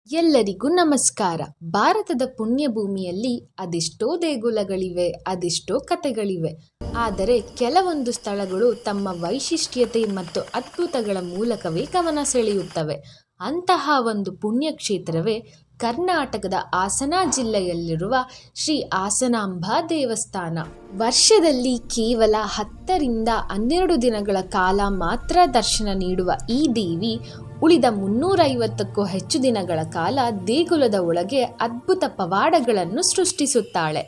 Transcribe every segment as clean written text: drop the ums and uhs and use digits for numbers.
ಎಲ್ಲರಿಗೂ ನಮಸ್ಕಾರ. ಭಾರತದ ಪುಣ್ಯಭೂಮಿಯಲ್ಲಿ ಅದೆಷ್ಟೋ ದೇಗುಲಗಳಿವೆ, ಅದೆಷ್ಟೋ ಕಥೆಗಳಿವೆ. ಆದರೆ ಕೆಲವೊಂದು ಸ್ಥಳಗಳು ತಮ್ಮ ವೈಶಿಷ್ಟ್ಯತೆ ಮತ್ತು ಅದ್ಭುತಗಳ ಮೂಲಕವೇ ಗಮನ ಸೆಳೆಯುತ್ತವೆ. ಅಂತಹ ಒಂದು ಪುಣ್ಯಕ್ಷೇತ್ರವೇ ಕರ್ನಾಟಕದ ಹಾಸನ ಜಿಲ್ಲೆಯಲ್ಲಿರುವ ಶ್ರೀ ಹಾಸನಾಂಬಾ ದೇವಸ್ಥಾನ. ವರ್ಷದಲ್ಲಿ ಕೇವಲ 10ರಿಂದ 12 ದಿನಗಳ ಕಾಲ ಮಾತ್ರ ದರ್ಶನ ನೀಡುವ ಈ ದೇವಿ ಉಳಿದ 350ಕ್ಕೂ ಹೆಚ್ಚು ದಿನಗಳ ಕಾಲ ದೇಗುಲದ ಒಳಗೆ ಅದ್ಭುತ ಪವಾಡಗಳನ್ನು ಸೃಷ್ಟಿಸುತ್ತಾಳೆ.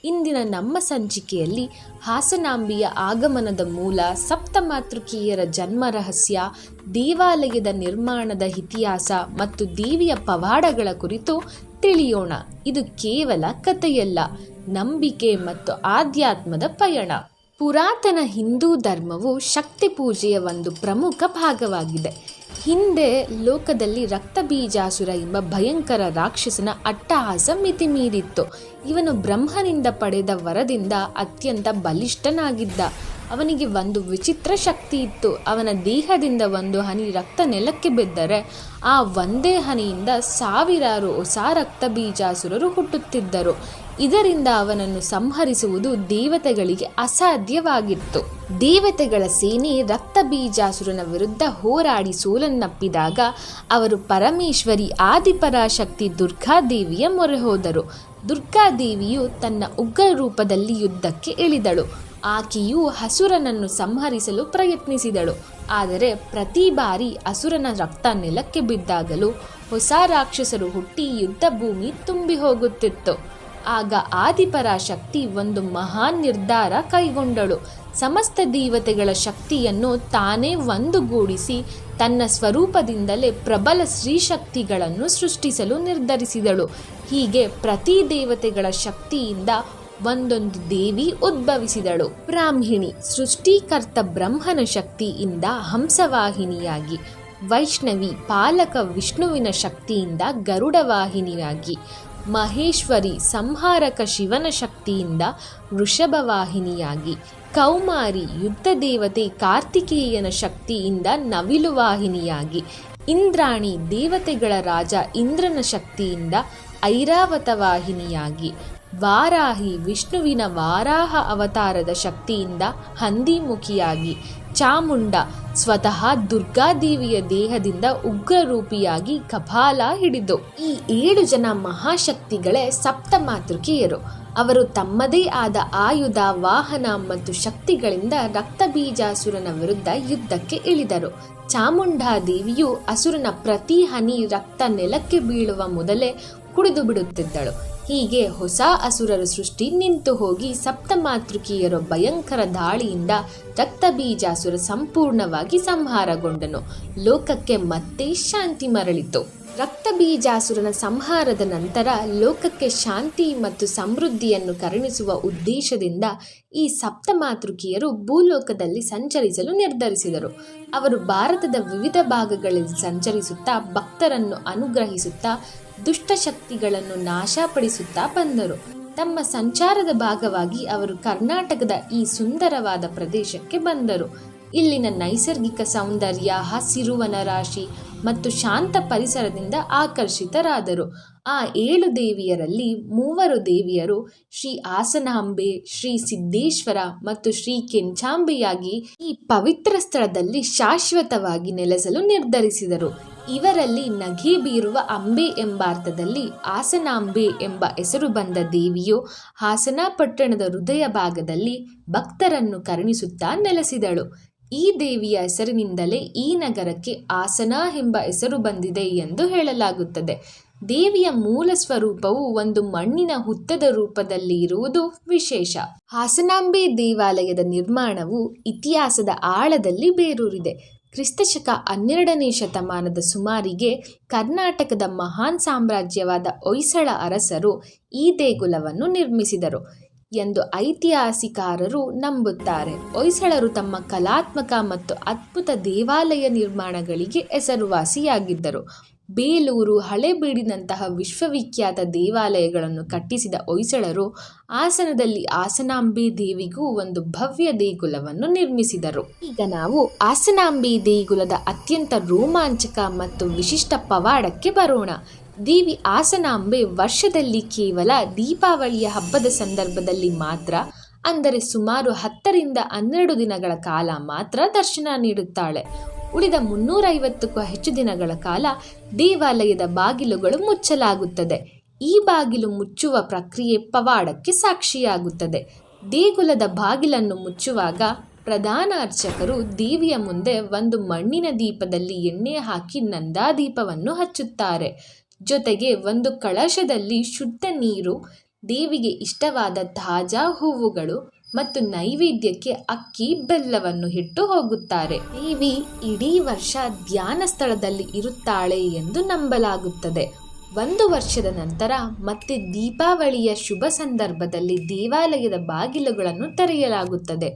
ಇಂದಿನ ನಮ್ಮ ಸಂಚಿಕೆಯಲ್ಲಿ ಹಾಸನಾಂಬೆಯ ಆಗಮನದ ಮೂಲ, ಸಪ್ತಮಾತೃಕೆಯರ ಜನ್ಮ ರಹಸ್ಯ, ದೇವಾಲಯದ ನಿರ್ಮಾಣದ ಇತಿಹಾಸ ಮತ್ತು ದೇವಿಯ ಪವಾಡಗಳ ಕುರಿತು ತಿಳಿಯೋಣ. ಇದು ಕೇವಲ ಕಥೆಯಲ್ಲ, ನಂಬಿಕೆ ಮತ್ತು ಆಧ್ಯಾತ್ಮದ ಪಯಣ. ಪುರಾತನ ಹಿಂದೂ ಧರ್ಮವು ಶಕ್ತಿ ಪೂಜೆಯ ಒಂದು ಪ್ರಮುಖ ಭಾಗವಾಗಿದೆ. ಹಿಂದೆ ಲೋಕದಲ್ಲಿ ರಕ್ತಬೀಜಾಸುರ ಎಂಬ ಭಯಂಕರ ರಾಕ್ಷಸನ ಅಟ್ಟಹಾಸ ಮಿತಿಮೀರಿತ್ತು. ಇವನು ಬ್ರಹ್ಮನಿಂದ ಪಡೆದ ವರದಿಂದ ಅತ್ಯಂತ ಬಲಿಷ್ಠನಾಗಿದ್ದ. ಅವನಿಗೆ ಒಂದು ವಿಚಿತ್ರ ಶಕ್ತಿ ಇತ್ತು. ಅವನ ದೇಹದಿಂದ ಒಂದು ಹನಿ ರಕ್ತ ನೆಲಕ್ಕೆ ಬಿದ್ದರೆ ಆ ಒಂದೇ ಹನಿಯಿಂದ ಸಾವಿರಾರು ಹೊಸ ರಕ್ತಬೀಜಾಸುರರು ಹುಟ್ಟುತ್ತಿದ್ದರು. ಇದರಿಂದ ಅವನನ್ನು ಸಂಹರಿಸುವುದು ದೇವತೆಗಳಿಗೆ ಅಸಾಧ್ಯವಾಗಿತ್ತು. ದೇವತೆಗಳ ಸೇನೆ ರಕ್ತಬೀಜಾಸುರನ ವಿರುದ್ಧ ಹೋರಾಡಿ ಸೋಲನ್ನಪ್ಪಿದಾಗ ಅವರು ಪರಮೇಶ್ವರಿ ಆದಿಪರಾಶಕ್ತಿ ದುರ್ಗಾದೇವಿಯ ಮೊರೆ ಹೋದರು. ದುರ್ಗಾದೇವಿಯು ತನ್ನ ಉಗ್ರ ರೂಪದಲ್ಲಿ ಯುದ್ಧಕ್ಕೆ ಇಳಿದಳು. ಆಕೆಯು ಅಸುರನನ್ನು ಸಂಹರಿಸಲು ಪ್ರಯತ್ನಿಸಿದಳು. ಆದರೆ ಪ್ರತಿ ಬಾರಿ ಅಸುರನ ರಕ್ತ ನೆಲಕ್ಕೆ ಬಿದ್ದಾಗಲೂ ಹೊಸ ರಾಕ್ಷಸರು ಹುಟ್ಟಿ ಯುದ್ಧ ಭೂಮಿ ತುಂಬಿ ಹೋಗುತ್ತಿತ್ತು. ಆಗ ಆದಿಪರಾಶಕ್ತಿ ಒಂದು ಮಹಾನ್ ನಿರ್ಧಾರ ಕೈಗೊಂಡಳು. ಸಮಸ್ತ ದೇವತೆಗಳ ಶಕ್ತಿಯನ್ನು ತಾನೇ ಒಂದುಗೂಡಿಸಿ ತನ್ನ ಸ್ವರೂಪದಿಂದಲೇ ಪ್ರಬಲ ಸ್ತ್ರೀಶಕ್ತಿಗಳನ್ನು ಸೃಷ್ಟಿಸಲು ನಿರ್ಧರಿಸಿದಳು. ಹೀಗೆ ಪ್ರತಿ ದೇವತೆಗಳ ಶಕ್ತಿಯಿಂದ ಒಂದೊಂದು ದೇವಿ ಉದ್ಭವಿಸಿದಳು. ಬ್ರಾಹ್ಮಿಣಿ ಸೃಷ್ಟಿಕರ್ತ ಬ್ರಹ್ಮನ ಶಕ್ತಿಯಿಂದ ಹಂಸವಾಹಿನಿಯಾಗಿ, ವೈಷ್ಣವಿ ಪಾಲಕ ವಿಷ್ಣುವಿನ ಶಕ್ತಿಯಿಂದ ಗರುಡವಾಹಿನಿಯಾಗಿ, ಮಹೇಶ್ವರಿ ಸಂಹಾರಕ ಶಿವನ ಶಕ್ತಿಯಿಂದ ವೃಷಭವಾಹಿನಿಯಾಗಿ, ಕೌಮಾರಿ ಯುದ್ಧ ದೇವತೆ ಕಾರ್ತಿಕೇಯನ ಶಕ್ತಿಯಿಂದ ನವಿಲುವಾಹಿನಿಯಾಗಿ, ಇಂದ್ರಾಣಿ ದೇವತೆಗಳ ರಾಜ ಇಂದ್ರನ ಶಕ್ತಿಯಿಂದ ಐರಾವತ ವಾಹಿನಿಯಾಗಿ, ವಾರಾಹಿ ವಿಷ್ಣುವಿನ ವಾರಾಹ ಅವತಾರದ ಶಕ್ತಿಯಿಂದ ಹಂದಿಮುಖಿಯಾಗಿ, ಚಾಮುಂಡ ಸ್ವತಃ ದುರ್ಗಾದೇವಿಯ ದೇಹದಿಂದ ಉಗ್ರರೂಪಿಯಾಗಿ ಕಪಾಲ ಹಿಡಿದು. ಈ 7 ಜನ ಮಹಾಶಕ್ತಿಗಳೇ ಸಪ್ತಮಾತೃಕೆಯರು. ಅವರು ತಮ್ಮದೇ ಆದ ಆಯುಧ, ವಾಹನ ಮತ್ತು ಶಕ್ತಿಗಳಿಂದ ರಕ್ತಬೀಜಾಸುರನ ವಿರುದ್ಧ ಯುದ್ಧಕ್ಕೆ ಇಳಿದರು. ಚಾಮುಂಡಾದೇವಿಯು ಅಸುರನ ಪ್ರತಿ ಹನಿ ರಕ್ತ ನೆಲಕ್ಕೆ ಬೀಳುವ ಮೊದಲೇ ಕುಡಿದು ಬಿಡುತ್ತಿದ್ದಳು. ಹೀಗೆ ಹೊಸ ಅಸುರರ ಸೃಷ್ಟಿ ನಿಂತು ಹೋಗಿ ಸಪ್ತಮಾತೃಕೆಯರ ಭಯಂಕರ ದಾಳಿಯಿಂದ ರಕ್ತಬೀಜಾಸುರ ಸಂಪೂರ್ಣವಾಗಿ ಸಂಹಾರಗೊಂಡನು. ಲೋಕಕ್ಕೆ ಮತ್ತೆ ಶಾಂತಿ ಮರಳಿತು. ರಕ್ತಬೀಜಾಸುರನ ಸಂಹಾರದ ನಂತರ ಲೋಕಕ್ಕೆ ಶಾಂತಿ ಮತ್ತು ಸಮೃದ್ಧಿಯನ್ನು ಕರುಣಿಸುವ ಉದ್ದೇಶದಿಂದ ಈ ಸಪ್ತಮಾತೃಕೆಯರು ಭೂಲೋಕದಲ್ಲಿ ಸಂಚರಿಸಲು ನಿರ್ಧರಿಸಿದರು. ಅವರು ಭಾರತದ ವಿವಿಧ ಭಾಗಗಳಲ್ಲಿ ಸಂಚರಿಸುತ್ತಾ ಭಕ್ತರನ್ನು ಅನುಗ್ರಹಿಸುತ್ತಾ ದುಷ್ಟಶಕ್ತಿಗಳನ್ನು ನಾಶಪಡಿಸುತ್ತಾ ಬಂದರು. ತಮ್ಮ ಸಂಚಾರದ ಭಾಗವಾಗಿ ಅವರು ಕರ್ನಾಟಕದ ಈ ಸುಂದರವಾದ ಪ್ರದೇಶಕ್ಕೆ ಬಂದರು. ಇಲ್ಲಿನ ನೈಸರ್ಗಿಕ ಸೌಂದರ್ಯ, ಹಸಿರು ವನರಾಶಿ ಮತ್ತು ಶಾಂತ ಪರಿಸರದಿಂದ ಆಕರ್ಷಿತರಾದರು. ಆ 7 ದೇವಿಯರಲ್ಲಿ 3 ದೇವಿಯರು ಶ್ರೀ ಹಾಸನಾಂಬೆ, ಶ್ರೀ ಸಿದ್ದೇಶ್ವರ ಮತ್ತು ಶ್ರೀ ಕೆಂಚಾಂಬೆಯಾಗಿ ಈ ಪವಿತ್ರ ಸ್ಥಳದಲ್ಲಿ ಶಾಶ್ವತವಾಗಿ ನೆಲೆಸಲು ನಿರ್ಧರಿಸಿದರು. ಇವರಲ್ಲಿ ನಗೆ ಬೀರುವ ಅಂಬೆ ಎಂಬರ್ಥದಲ್ಲಿ ಹಾಸನಾಂಬೆ ಎಂಬ ಹೆಸರು ಬಂದ ದೇವಿಯು ಹಾಸನ ಪಟ್ಟಣದ ಹೃದಯ ಭಾಗದಲ್ಲಿ ಭಕ್ತರನ್ನು ಕರುಣಿಸುತ್ತಾ ನೆಲೆಸಿದಳು. ಈ ದೇವಿಯ ಹೆಸರಿನಿಂದಲೇ ಈ ನಗರಕ್ಕೆ ಹಾಸನ ಎಂಬ ಹೆಸರು ಬಂದಿದೆ ಎಂದು ಹೇಳಲಾಗುತ್ತದೆ. ದೇವಿಯ ಮೂಲ ಸ್ವರೂಪವು ಒಂದು ಮಣ್ಣಿನ ಹುತ್ತದ ರೂಪದಲ್ಲಿ ಇರುವುದು ವಿಶೇಷ. ಹಾಸನಾಂಬೆ ದೇವಾಲಯದ ನಿರ್ಮಾಣವು ಇತಿಹಾಸದ ಆಳದಲ್ಲಿ ಬೇರೂರಿದೆ. ಕ್ರಿಸ್ತಶಕ 12ನೇ ಶತಮಾನದ ಸುಮಾರಿಗೆ ಕರ್ನಾಟಕದ ಮಹಾನ್ ಸಾಮ್ರಾಜ್ಯವಾದ ಹೊಯ್ಸಳ ಅರಸರು ಈ ದೇಗುಲವನ್ನು ನಿರ್ಮಿಸಿದರು ಎಂದು ಐತಿಹಾಸಿಕರು ನಂಬುತ್ತಾರೆ. ಹೊಯ್ಸಳರು ತಮ್ಮ ಕಲಾತ್ಮಕ ಮತ್ತು ಅದ್ಭುತ ದೇವಾಲಯ ನಿರ್ಮಾಣಗಳಿಗೆ ಹೆಸರುವಾಸಿಯಾಗಿದ್ದರು. ಬೇಲೂರು, ಹಳೇಬೀಡಿನಂತಹ ವಿಶ್ವವಿಖ್ಯಾತ ದೇವಾಲಯಗಳನ್ನು ಕಟ್ಟಿಸಿದ ಹೊಯ್ಸಳರು ಹಾಸನದಲ್ಲಿ ಹಾಸನಾಂಬೆ ದೇವಿಗೂ ಒಂದು ಭವ್ಯ ದೇಗುಲವನ್ನು ನಿರ್ಮಿಸಿದರು. ಈಗ ನಾವು ಹಾಸನಾಂಬೆ ದೇಗುಲದ ಅತ್ಯಂತ ರೋಮಾಂಚಕ ಮತ್ತು ವಿಶಿಷ್ಟ ಪವಾಡಕ್ಕೆ ಬರೋಣ. ದೇವಿ ಹಾಸನಾಂಬೆ ವರ್ಷದಲ್ಲಿ ಕೇವಲ ದೀಪಾವಳಿಯ ಹಬ್ಬದ ಸಂದರ್ಭದಲ್ಲಿ ಮಾತ್ರ, ಅಂದರೆ ಸುಮಾರು 10ರಿಂದ 12 ದಿನಗಳ ಕಾಲ ಮಾತ್ರ ದರ್ಶನ ನೀಡುತ್ತಾಳೆ. ಉಳಿದ 350ಕ್ಕೂ ಹೆಚ್ಚು ದಿನಗಳ ಕಾಲ ದೇವಾಲಯದ ಬಾಗಿಲುಗಳು ಮುಚ್ಚಲಾಗುತ್ತದೆ. ಈ ಬಾಗಿಲು ಮುಚ್ಚುವ ಪ್ರಕ್ರಿಯೆ ಪವಾಡಕ್ಕೆ ಸಾಕ್ಷಿಯಾಗುತ್ತದೆ. ದೇಗುಲದ ಬಾಗಿಲನ್ನು ಮುಚ್ಚುವಾಗ ಪ್ರಧಾನ ಅರ್ಚಕರು ದೇವಿಯ ಮುಂದೆ ಒಂದು ಮಣ್ಣಿನ ದೀಪದಲ್ಲಿ ಎಣ್ಣೆ ಹಾಕಿ ನಂದಾದೀಪವನ್ನು ಹಚ್ಚುತ್ತಾರೆ. ಜೊತೆಗೆ ಒಂದು ಕಳಶದಲ್ಲಿ ಶುದ್ಧ ನೀರು, ದೇವಿಗೆ ಇಷ್ಟವಾದ ತಾಜಾ ಹೂವುಗಳು ಮತ್ತು ನೈವೇದ್ಯಕ್ಕೆ ಅಕ್ಕಿ ಬೆಲ್ಲವನ್ನು ಇಟ್ಟು ಹೋಗುತ್ತಾರೆ. ದೇವಿ ಇಡೀ ವರ್ಷ ಧ್ಯಾನ ಸ್ಥಳದಲ್ಲಿ ಇರುತ್ತಾಳೆ ಎಂದು ನಂಬಲಾಗುತ್ತದೆ. 1 ವರ್ಷದ ನಂತರ ಮತ್ತೆ ದೀಪಾವಳಿಯ ಶುಭ ಸಂದರ್ಭದಲ್ಲಿ ದೇವಾಲಯದ ಬಾಗಿಲುಗಳನ್ನು ತೆರೆಯಲಾಗುತ್ತದೆ.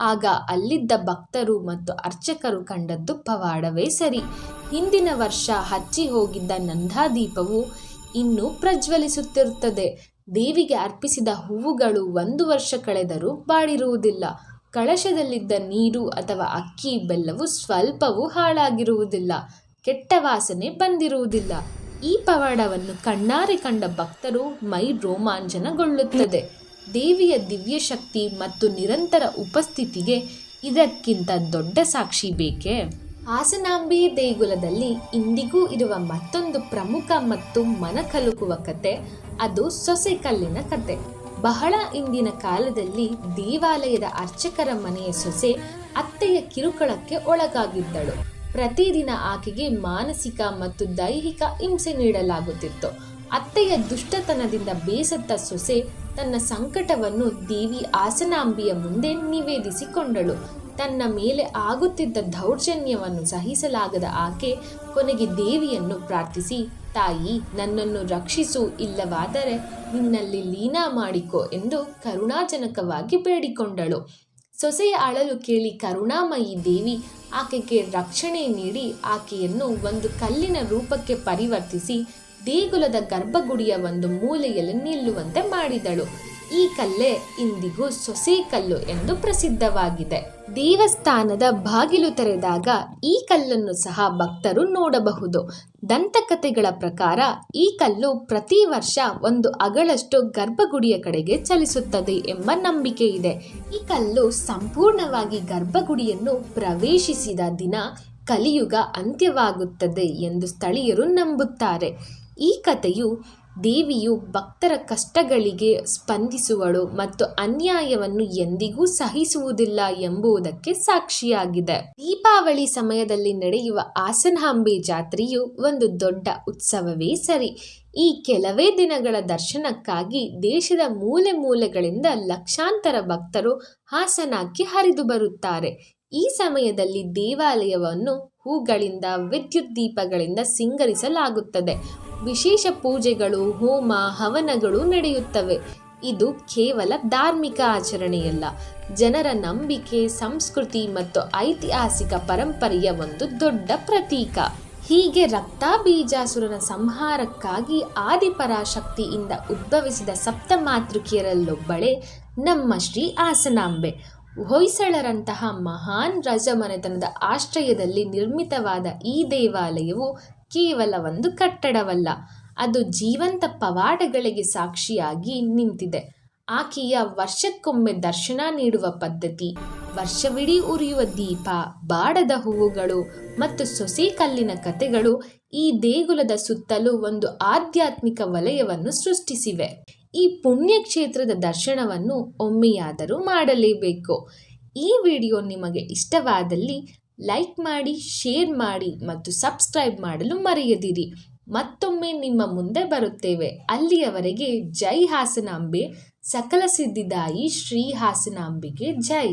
ಆಗ ಅಲ್ಲಿದ್ದ ಭಕ್ತರು ಮತ್ತು ಅರ್ಚಕರು ಕಂಡದ್ದು ಪವಾಡವೇ ಸರಿ. ಹಿಂದಿನ ವರ್ಷ ಹಚ್ಚಿ ಹೋಗಿದ್ದ ನಂದಾದೀಪವು ಇನ್ನೂ ಪ್ರಜ್ವಲಿಸುತ್ತಿರುತ್ತದೆ. ದೇವಿಗೆ ಅರ್ಪಿಸಿದ ಹೂವುಗಳು 1 ವರ್ಷ ಕಳೆದರೂ ಬಾಡಿರುವುದಿಲ್ಲ. ಕಳಶದಲ್ಲಿದ್ದ ನೀರು ಅಥವಾ ಅಕ್ಕಿ ಬೆಲ್ಲವು ಸ್ವಲ್ಪವೂ ಹಾಳಾಗಿರುವುದಿಲ್ಲ. ಕೆಟ್ಟ ವಾಸನೆ ಬಂದಿರುವುದಿಲ್ಲ. ಈ ಪವಾಡವನ್ನು ಕಣ್ಣಾರೆ ಕಂಡ ಭಕ್ತರು ಮೈ ರೋಮಾಂಚನಗೊಳ್ಳುತ್ತದೆ. ದೇವಿಯ ದಿವ್ಯ ಶಕ್ತಿ ಮತ್ತು ನಿರಂತರ ಉಪಸ್ಥಿತಿಗೆ ಇದಕ್ಕಿಂತ ದೊಡ್ಡ ಸಾಕ್ಷಿ ಬೇಕೇ? ಹಾಸನಾಂಬೆ ದೇಗುಲದಲ್ಲಿ ಇಂದಿಗೂ ಇರುವ ಮತ್ತೊಂದು ಪ್ರಮುಖ ಮತ್ತು ಮನಕಲುಕುವ ಕತೆ, ಅದು ಸೊಸೆಕಲ್ಲಿನ ಕತೆ. ಬಹಳ ಹಿಂದಿನ ಕಾಲದಲ್ಲಿ ದೇವಾಲಯದ ಅರ್ಚಕರ ಮನೆಯ ಸೊಸೆ ಅತ್ತೆಯ ಕಿರುಕುಳಕ್ಕೆ ಒಳಗಾಗಿದ್ದಳು. ಪ್ರತಿದಿನ ಆಕೆಗೆ ಮಾನಸಿಕ ಮತ್ತು ದೈಹಿಕ ಹಿಂಸೆ ನೀಡಲಾಗುತ್ತಿತ್ತು. ಅತ್ತೆಯ ದುಷ್ಟತನದಿಂದ ಬೇಸತ್ತ ಸೊಸೆ ತನ್ನ ಸಂಕಟವನ್ನು ದೇವಿ ಹಾಸನಾಂಬೆಯ ಮುಂದೆ ನಿವೇದಿಸಿಕೊಂಡಳು. ತನ್ನ ಮೇಲೆ ಆಗುತ್ತಿದ್ದ ದೌರ್ಜನ್ಯವನ್ನು ಸಹಿಸಲಾಗದ ಆಕೆ ಕೊನೆಗೆ ದೇವಿಯನ್ನು ಪ್ರಾರ್ಥಿಸಿ, ತಾಯಿ, ನನ್ನನ್ನು ರಕ್ಷಿಸು, ಇಲ್ಲವಾದರೆ ನಿನ್ನಲ್ಲಿ ಲೀನ ಮಾಡಿಕೊ ಎಂದು ಕರುಣಾಜನಕವಾಗಿ ಬೇಡಿಕೊಂಡಳು. ಸೊಸೆಯ ಅಳಲು ಕೇಳಿ ಕರುಣಾಮಯಿ ದೇವಿ ಆಕೆಗೆ ರಕ್ಷಣೆ ನೀಡಿ ಆಕೆಯನ್ನು ಒಂದು ಕಲ್ಲಿನ ರೂಪಕ್ಕೆ ಪರಿವರ್ತಿಸಿ ದೇಗುಲದ ಗರ್ಭಗುಡಿಯ ಒಂದು ಮೂಲೆಯಲ್ಲಿ ನಿಲ್ಲುವಂತೆ ಮಾಡಿದಳು. ಈ ಕಲ್ಲೇ ಇಂದಿಗೂ ಸೊಸೆ ಕಲ್ಲು ಎಂದು ಪ್ರಸಿದ್ಧವಾಗಿದೆ. ದೇವಸ್ಥಾನದ ಬಾಗಿಲು ತೆರೆದಾಗ ಈ ಕಲ್ಲನ್ನು ಸಹ ಭಕ್ತರು ನೋಡಬಹುದು. ದಂತಕಥೆಗಳ ಪ್ರಕಾರ ಈ ಕಲ್ಲು ಪ್ರತಿ ವರ್ಷ ಒಂದು ಅಗಳಷ್ಟು ಗರ್ಭಗುಡಿಯ ಕಡೆಗೆ ಚಲಿಸುತ್ತದೆ ಎಂಬ ನಂಬಿಕೆ ಇದೆ. ಈ ಕಲ್ಲು ಸಂಪೂರ್ಣವಾಗಿ ಗರ್ಭಗುಡಿಯನ್ನು ಪ್ರವೇಶಿಸಿದ ದಿನ ಕಲಿಯುಗ ಅಂತ್ಯವಾಗುತ್ತದೆ ಎಂದು ಸ್ಥಳೀಯರು ನಂಬುತ್ತಾರೆ. ಈ ಕಥೆಯು ದೇವಿಯು ಭಕ್ತರ ಕಷ್ಟಗಳಿಗೆ ಸ್ಪಂದಿಸುವಳು ಮತ್ತು ಅನ್ಯಾಯವನ್ನು ಎಂದಿಗೂ ಸಹಿಸುವುದಿಲ್ಲ ಎಂಬುದಕ್ಕೆ ಸಾಕ್ಷಿಯಾಗಿದೆ. ದೀಪಾವಳಿ ಸಮಯದಲ್ಲಿ ನಡೆಯುವ ಹಾಸನಾಂಬೆ ಜಾತ್ರೆಯು ಒಂದು ದೊಡ್ಡ ಉತ್ಸವವೇ ಸರಿ. ಈ ಕೆಲವೇ ದಿನಗಳ ದರ್ಶನಕ್ಕಾಗಿ ದೇಶದ ಮೂಲೆ ಮೂಲೆಗಳಿಂದ ಲಕ್ಷಾಂತರ ಭಕ್ತರು ಹಾಸನಕ್ಕೆ ಹರಿದು ಬರುತ್ತಾರೆ. ಈ ಸಮಯದಲ್ಲಿ ದೇವಾಲಯವನ್ನು ಹೂಗಳಿಂದ, ವಿದ್ಯುತ್ ದೀಪಗಳಿಂದ ಸಿಂಗರಿಸಲಾಗುತ್ತದೆ. ವಿಶೇಷ ಪೂಜೆಗಳು, ಹೋಮ, ಹವನಗಳು ನಡೆಯುತ್ತವೆ. ಇದು ಕೇವಲ ಧಾರ್ಮಿಕ ಆಚರಣೆಯಲ್ಲ, ಜನರ ನಂಬಿಕೆ, ಸಂಸ್ಕೃತಿ ಮತ್ತು ಐತಿಹಾಸಿಕ ಪರಂಪರೆಯ ಒಂದು ದೊಡ್ಡ ಪ್ರತೀಕ. ಹೀಗೆ ರಕ್ತಾಬೀಜಾಸುರನ ಸಂಹಾರಕ್ಕಾಗಿ ಆದಿಪರಾಶಕ್ತಿಯಿಂದ ಉದ್ಭವಿಸಿದ ಸಪ್ತಮಾತೃಕೆಯರಲ್ಲೊಬ್ಬಳೇ ನಮ್ಮ ಶ್ರೀ ಹಾಸನಾಂಬೆ. ಹೊಯ್ಸಳರಂತಹ ಮಹಾನ್ ರಾಜಮನೆತನದ ಆಶ್ರಯದಲ್ಲಿ ನಿರ್ಮಿತವಾದ ಈ ದೇವಾಲಯವು ಕೇವಲ ಒಂದು ಕಟ್ಟಡವಲ್ಲ, ಅದು ಜೀವಂತ ಪವಾಡಗಳಿಗೆ ಸಾಕ್ಷಿಯಾಗಿ ನಿಂತಿದೆ. ಆಕೆಯ ವರ್ಷಕ್ಕೊಮ್ಮೆ ದರ್ಶನ ನೀಡುವ ಪದ್ಧತಿ, ವರ್ಷವಿಡೀ ಉರಿಯುವ ದೀಪ, ಬಾಡದ ಹೂವುಗಳು ಮತ್ತು ಸೊಸೆ ಕಲ್ಲಿನ ಕಥೆಗಳು ಈ ದೇಗುಲದ ಸುತ್ತಲೂ ಒಂದು ಆಧ್ಯಾತ್ಮಿಕ ವಲಯವನ್ನು ಸೃಷ್ಟಿಸಿವೆ. ಈ ಪುಣ್ಯಕ್ಷೇತ್ರದ ದರ್ಶನವನ್ನು ಒಮ್ಮೆಯಾದರೂ ಮಾಡಲೇಬೇಕು. ಈ ವಿಡಿಯೋ ನಿಮಗೆ ಇಷ್ಟವಾದಲ್ಲಿ ಲೈಕ್ ಮಾಡಿ, ಶೇರ್ ಮಾಡಿ ಮತ್ತು ಸಬ್ಸ್ಕ್ರೈಬ್ ಮಾಡಲು ಮರೆಯದಿರಿ. ಮತ್ತೊಮ್ಮೆ ನಿಮ್ಮ ಮುಂದೆ ಬರುತ್ತೇವೆ. ಅಲ್ಲಿಯವರೆಗೆ ಜೈ ಹಾಸನಾಂಬೆ, ಸಕಲ ಸಿದ್ಧಿದಾಯಿ ಶ್ರೀ ಹಾಸನಾಂಬೆಗೆ ಜೈ.